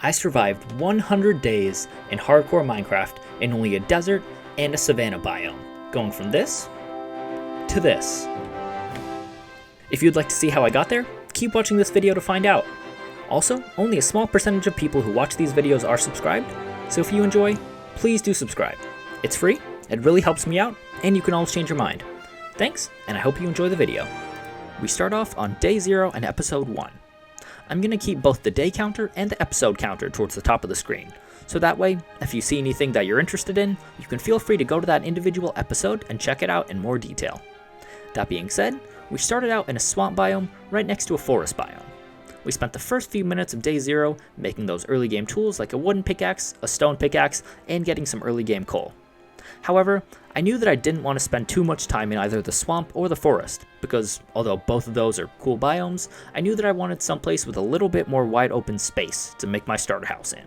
I survived 100 days in hardcore Minecraft in only a desert and a savanna biome, going from this to this. If you'd like to see how I got there, keep watching this video to find out. Also, only a small percentage of people who watch these videos are subscribed, so if you enjoy, please do subscribe. It's free, it really helps me out, and you can always change your mind. Thanks, and I hope you enjoy the video. We start off on day 0 and episode 1. I'm going to keep both the day counter and the episode counter towards the top of the screen, so that way, if you see anything that you're interested in, you can feel free to go to that individual episode and check it out in more detail. That being said, we started out in a swamp biome right next to a forest biome. We spent the first few minutes of day 0 making those early game tools like a wooden pickaxe, a stone pickaxe, and getting some early game coal. However, I knew that I didn't want to spend too much time in either the swamp or the forest, because although both of those are cool biomes, I knew that I wanted someplace with a little bit more wide open space to make my starter house in.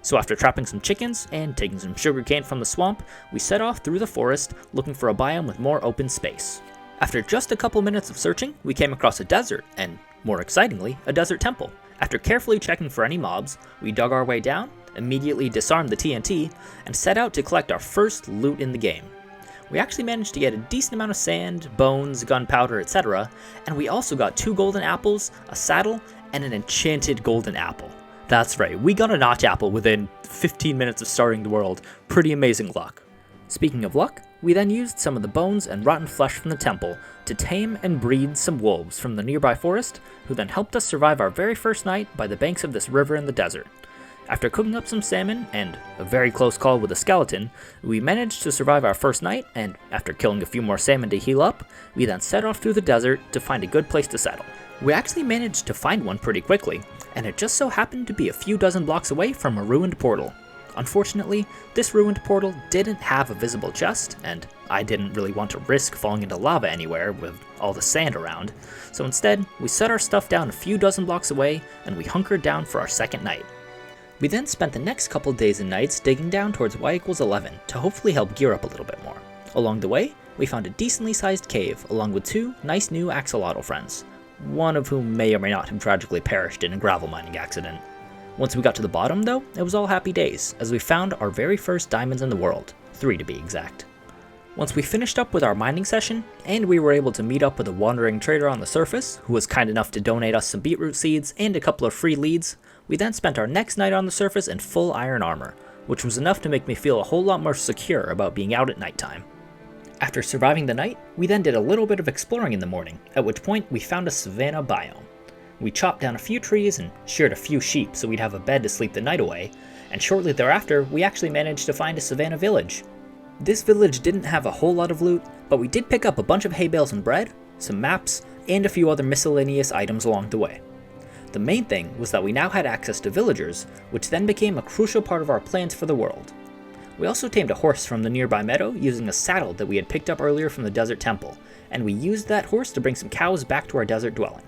So after trapping some chickens and taking some sugarcane from the swamp, we set off through the forest looking for a biome with more open space. After just a couple minutes of searching, we came across a desert, and more excitingly, a desert temple. After carefully checking for any mobs, we dug our way down, immediately disarmed the TNT, and set out to collect our first loot in the game. We actually managed to get a decent amount of sand, bones, gunpowder, etc., and we also got 2 golden apples, a saddle, and an enchanted golden apple. That's right, we got a notch apple within 15 minutes of starting the world. Pretty amazing luck. Speaking of luck, we then used some of the bones and rotten flesh from the temple to tame and breed some wolves from the nearby forest, who then helped us survive our very first night by the banks of this river in the desert. After cooking up some salmon and a very close call with a skeleton, we managed to survive our first night, and after killing a few more salmon to heal up, we then set off through the desert to find a good place to settle. We actually managed to find one pretty quickly, and it just so happened to be a few dozen blocks away from a ruined portal. Unfortunately, this ruined portal didn't have a visible chest, and I didn't really want to risk falling into lava anywhere with all the sand around, so instead, we set our stuff down a few dozen blocks away, and we hunkered down for our second night. We then spent the next couple days and nights digging down towards y=11 to hopefully help gear up a little bit more. Along the way, we found a decently sized cave along with 2 nice new axolotl friends, one of whom may or may not have tragically perished in a gravel mining accident. Once we got to the bottom though, it was all happy days, as we found our very first diamonds in the world, 3 to be exact. Once we finished up with our mining session, and we were able to meet up with a wandering trader on the surface, who was kind enough to donate us some beetroot seeds and a couple of free leads, we then spent our next night on the surface in full iron armor, which was enough to make me feel a whole lot more secure about being out at nighttime. After surviving the night, we then did a little bit of exploring in the morning, at which point we found a savanna biome. We chopped down a few trees and sheared a few sheep so we'd have a bed to sleep the night away, and shortly thereafter we actually managed to find a savanna village. This village didn't have a whole lot of loot, but we did pick up a bunch of hay bales and bread, some maps, and a few other miscellaneous items along the way. The main thing was that we now had access to villagers, which then became a crucial part of our plans for the world. We also tamed a horse from the nearby meadow using a saddle that we had picked up earlier from the desert temple, and we used that horse to bring some cows back to our desert dwelling.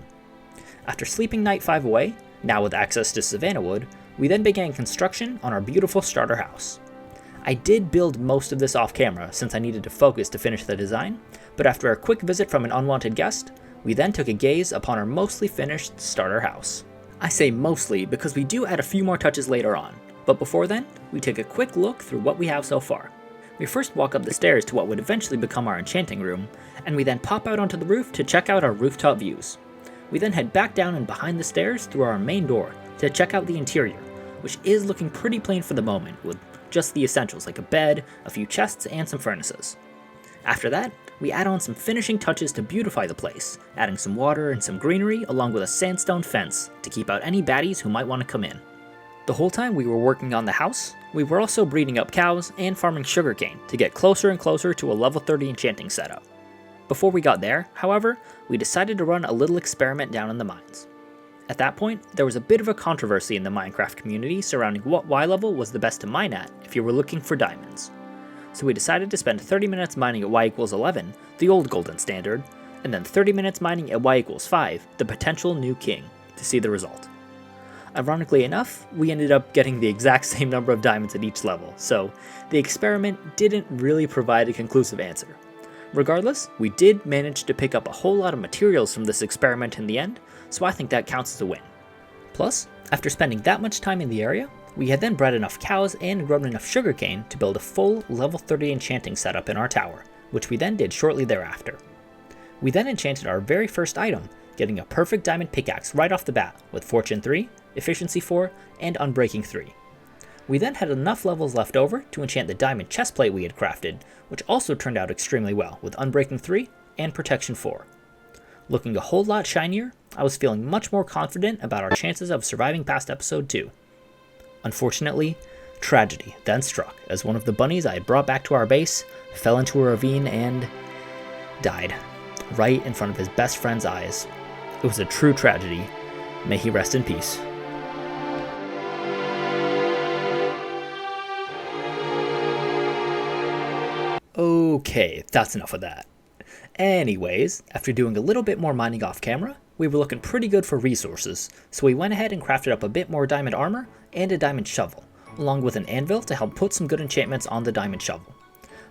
After sleeping night 5 away, now with access to savanna wood, we then began construction on our beautiful starter house. I did build most of this off camera since I needed to focus to finish the design, but after a quick visit from an unwanted guest, we then took a gaze upon our mostly finished starter house. I say mostly because we do add a few more touches later on, but before then, we take a quick look through what we have so far. We first walk up the stairs to what would eventually become our enchanting room, and we then pop out onto the roof to check out our rooftop views. We then head back down and behind the stairs through our main door to check out the interior, which is looking pretty plain for the moment, with just the essentials like a bed, a few chests, and some furnaces. After that, we add on some finishing touches to beautify the place, adding some water and some greenery along with a sandstone fence to keep out any baddies who might want to come in. The whole time we were working on the house, we were also breeding up cows and farming sugarcane to get closer and closer to a level 30 enchanting setup. Before we got there, however, we decided to run a little experiment down in the mines. At that point, there was a bit of a controversy in the Minecraft community surrounding what Y level was the best to mine at if you were looking for diamonds. So we decided to spend 30 minutes mining at y=11, the old golden standard, and then 30 minutes mining at y=5, the potential new king, to see the result. Ironically enough, we ended up getting the exact same number of diamonds at each level, so the experiment didn't really provide a conclusive answer. Regardless, we did manage to pick up a whole lot of materials from this experiment in the end, so I think that counts as a win. Plus, after spending that much time in the area, we had then bred enough cows and grown enough sugarcane to build a full level 30 enchanting setup in our tower, which we then did shortly thereafter. We then enchanted our very first item, getting a perfect diamond pickaxe right off the bat with Fortune 3, Efficiency 4, and Unbreaking 3. We then had enough levels left over to enchant the diamond chestplate we had crafted, which also turned out extremely well with Unbreaking 3 and Protection 4. Looking a whole lot shinier, I was feeling much more confident about our chances of surviving past episode 2. Unfortunately, tragedy then struck as one of the bunnies I had brought back to our base fell into a ravine and died, right in front of his best friend's eyes. It was a true tragedy. May he rest in peace. Okay, that's enough of that. Anyways, after doing a little bit more mining off camera, we were looking pretty good for resources, so we went ahead and crafted up a bit more diamond armor and a diamond shovel, along with an anvil to help put some good enchantments on the diamond shovel.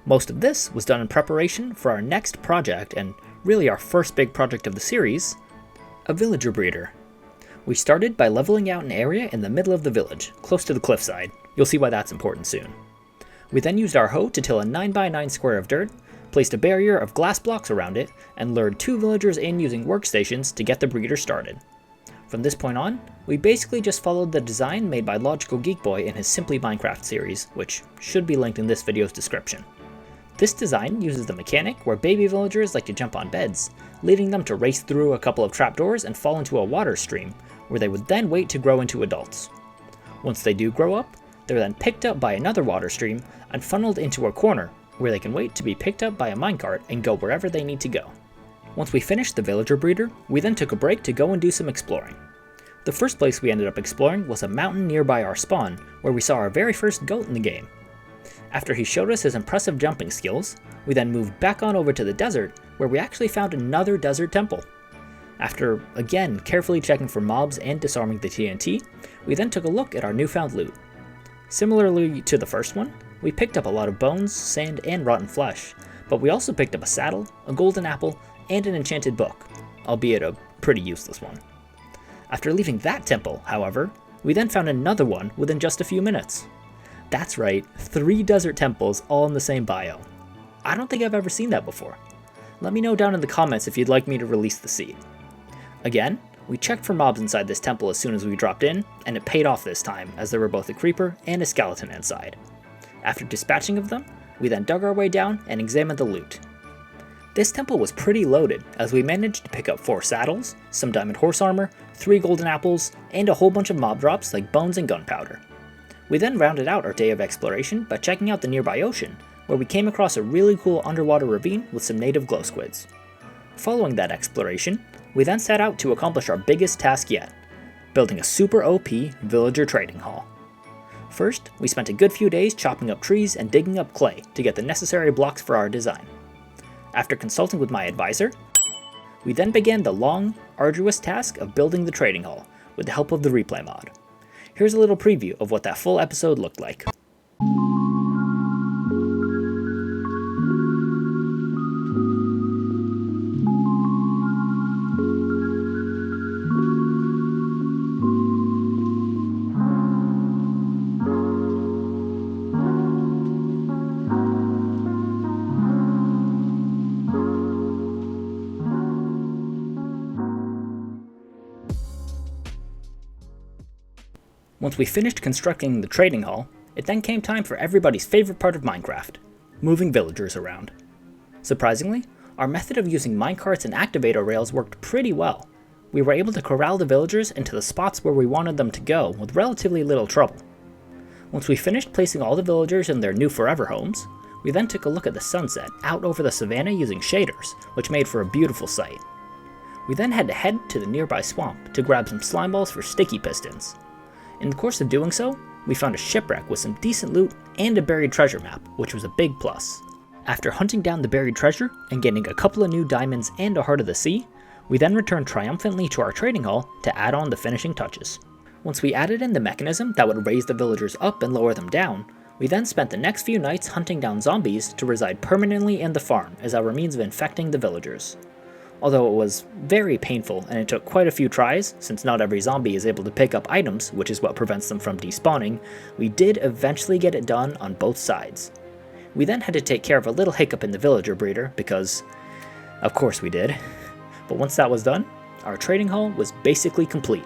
Most of this was done in preparation for our next project, and really our first big project of the series, a villager breeder. We started by leveling out an area in the middle of the village, close to the cliffside. You'll see why that's important soon. We then used our hoe to till a 9x9 square of dirt, placed a barrier of glass blocks around it, and lured 2 villagers in using workstations to get the breeder started. From this point on, we basically just followed the design made by Logical Geek Boy in his Simply Minecraft series, which should be linked in this video's description. This design uses the mechanic where baby villagers like to jump on beds, leading them to race through a couple of trapdoors and fall into a water stream, where they would then wait to grow into adults. Once they do grow up, they're then picked up by another water stream and funneled into a corner, where they can wait to be picked up by a minecart and go wherever they need to go. Once we finished the villager breeder, we then took a break to go and do some exploring. The first place we ended up exploring was a mountain nearby our spawn, where we saw our very first goat in the game. After he showed us his impressive jumping skills, we then moved back on over to the desert, where we actually found another desert temple. After, again, carefully checking for mobs and disarming the TNT, we then took a look at our newfound loot. Similarly to the first one, we picked up a lot of bones, sand, and rotten flesh, but we also picked up a saddle, a golden apple, and an enchanted book, albeit a pretty useless one. After leaving that temple, however, we then found another one within just a few minutes. That's right, 3 desert temples all in the same biome. I don't think I've ever seen that before. Let me know down in the comments if you'd like me to release the seed. Again, we checked for mobs inside this temple as soon as we dropped in, and it paid off this time, as there were both a creeper and a skeleton inside. After dispatching of them, we then dug our way down and examined the loot. This temple was pretty loaded, as we managed to pick up 4 saddles, some diamond horse armor, 3 golden apples, and a whole bunch of mob drops like bones and gunpowder. We then rounded out our day of exploration by checking out the nearby ocean, where we came across a really cool underwater ravine with some native glow squids. Following that exploration, we then set out to accomplish our biggest task yet, building a super OP villager trading hall. First, we spent a good few days chopping up trees and digging up clay to get the necessary blocks for our design. After consulting with my advisor, we then began the long, arduous task of building the trading hall with the help of the replay mod. Here's a little preview of what that full episode looked like. Once we finished constructing the trading hall, it then came time for everybody's favorite part of Minecraft, moving villagers around. Surprisingly, our method of using minecarts and activator rails worked pretty well. We were able to corral the villagers into the spots where we wanted them to go with relatively little trouble. Once we finished placing all the villagers in their new forever homes, we then took a look at the sunset out over the savannah using shaders, which made for a beautiful sight. We then had to head to the nearby swamp to grab some slime balls for sticky pistons. In the course of doing so, we found a shipwreck with some decent loot and a buried treasure map, which was a big plus. After hunting down the buried treasure and getting a couple of new diamonds and a heart of the sea, we then returned triumphantly to our trading hall to add on the finishing touches. Once we added in the mechanism that would raise the villagers up and lower them down, we then spent the next few nights hunting down zombies to reside permanently in the farm as our means of infecting the villagers. Although it was very painful and it took quite a few tries, since not every zombie is able to pick up items, which is what prevents them from despawning, we did eventually get it done on both sides. We then had to take care of a little hiccup in the villager breeder, because of course we did. But once that was done, our trading hall was basically complete.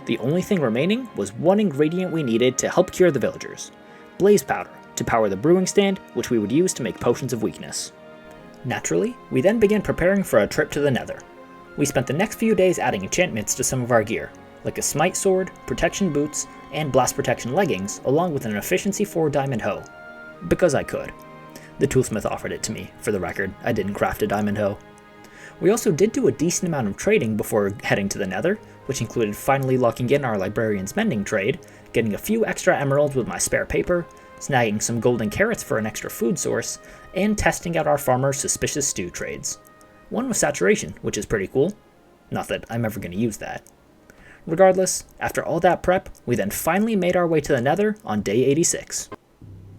The only thing remaining was one ingredient we needed to help cure the villagers: blaze powder, to power the brewing stand, which we would use to make potions of weakness. Naturally, we then began preparing for a trip to the Nether. We spent the next few days adding enchantments to some of our gear, like a smite sword, protection boots, and blast protection leggings, along with an efficiency 4 diamond hoe. Because I could. The toolsmith offered it to me, for the record. I didn't craft a diamond hoe. We also did do a decent amount of trading before heading to the Nether, which included finally locking in our librarian's mending trade, getting a few extra emeralds with my spare paper, snagging some golden carrots for an extra food source, and testing out our farmer's suspicious stew trades. One was saturation, which is pretty cool. Not that I'm ever going to use that. Regardless, after all that prep, we then finally made our way to the Nether on day 86.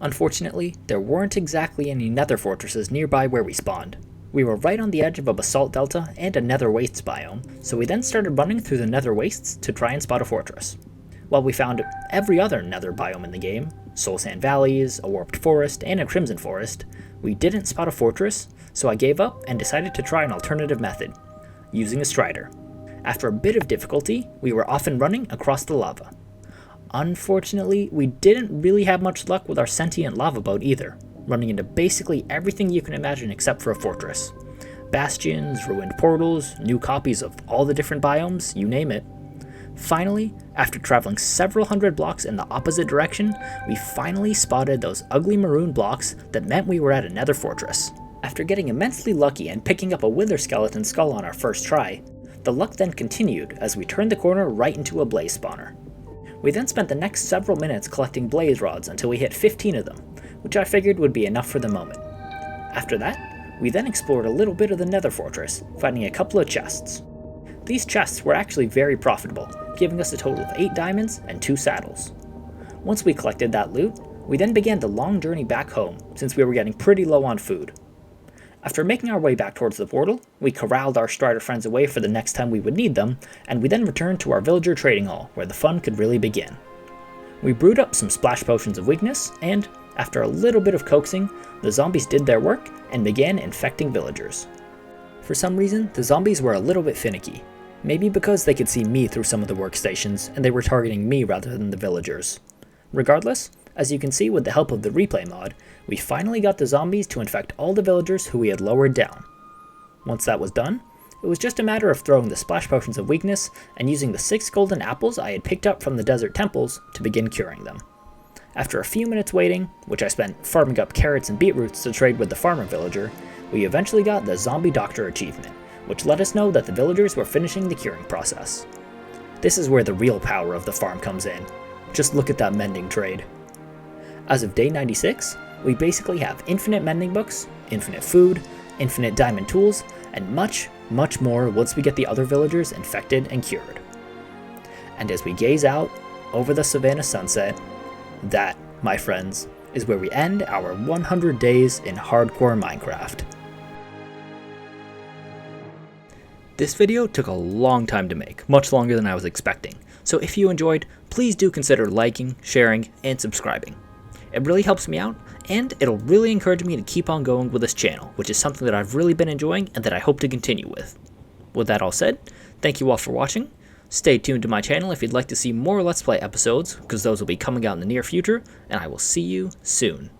Unfortunately, there weren't exactly any Nether fortresses nearby where we spawned. We were right on the edge of a basalt delta and a Nether wastes biome, so we then started running through the Nether wastes to try and spot a fortress. While we found every other Nether biome in the game, Soul Sand Valleys, a Warped Forest, and a Crimson Forest, we didn't spot a fortress, so I gave up and decided to try an alternative method, using a strider. After a bit of difficulty, we were off and running across the lava. Unfortunately, we didn't really have much luck with our sentient lava boat either, running into basically everything you can imagine except for a fortress. Bastions, ruined portals, new copies of all the different biomes, you name it. Finally, after traveling several hundred blocks in the opposite direction, we finally spotted those ugly maroon blocks that meant we were at a Nether fortress. After getting immensely lucky and picking up a wither skeleton skull on our first try, the luck then continued as we turned the corner right into a blaze spawner. We then spent the next several minutes collecting blaze rods until we hit 15 of them, which I figured would be enough for the moment. After that, we then explored a little bit of the Nether fortress, finding a couple of chests. These chests were actually very profitable, giving us a total of 8 diamonds and 2 saddles. Once we collected that loot, we then began the long journey back home, since we were getting pretty low on food. After making our way back towards the portal, we corralled our strider friends away for the next time we would need them, and we then returned to our villager trading hall, where the fun could really begin. We brewed up some splash potions of weakness, and, after a little bit of coaxing, the zombies did their work and began infecting villagers. For some reason, the zombies were a little bit finicky. Maybe because they could see me through some of the workstations, and they were targeting me rather than the villagers. Regardless, as you can see with the help of the replay mod, we finally got the zombies to infect all the villagers who we had lowered down. Once that was done, it was just a matter of throwing the splash potions of weakness and using the 6 golden apples I had picked up from the desert temples to begin curing them. After a few minutes waiting, which I spent farming up carrots and beetroots to trade with the farmer villager, we eventually got the Zombie Doctor achievement, which let us know that the villagers were finishing the curing process. This is where the real power of the farm comes in. Just look at that mending trade. As of day 96, we basically have infinite mending books, infinite food, infinite diamond tools, and much, much more once we get the other villagers infected and cured. And as we gaze out over the savannah sunset, that, my friends, is where we end our 100 days in hardcore Minecraft. This video took a long time to make, much longer than I was expecting, so if you enjoyed, please do consider liking, sharing, and subscribing. It really helps me out, and it'll really encourage me to keep on going with this channel, which is something that I've really been enjoying and that I hope to continue with. With that all said, thank you all for watching. Stay tuned to my channel if you'd like to see more Let's Play episodes, because those will be coming out in the near future, and I will see you soon.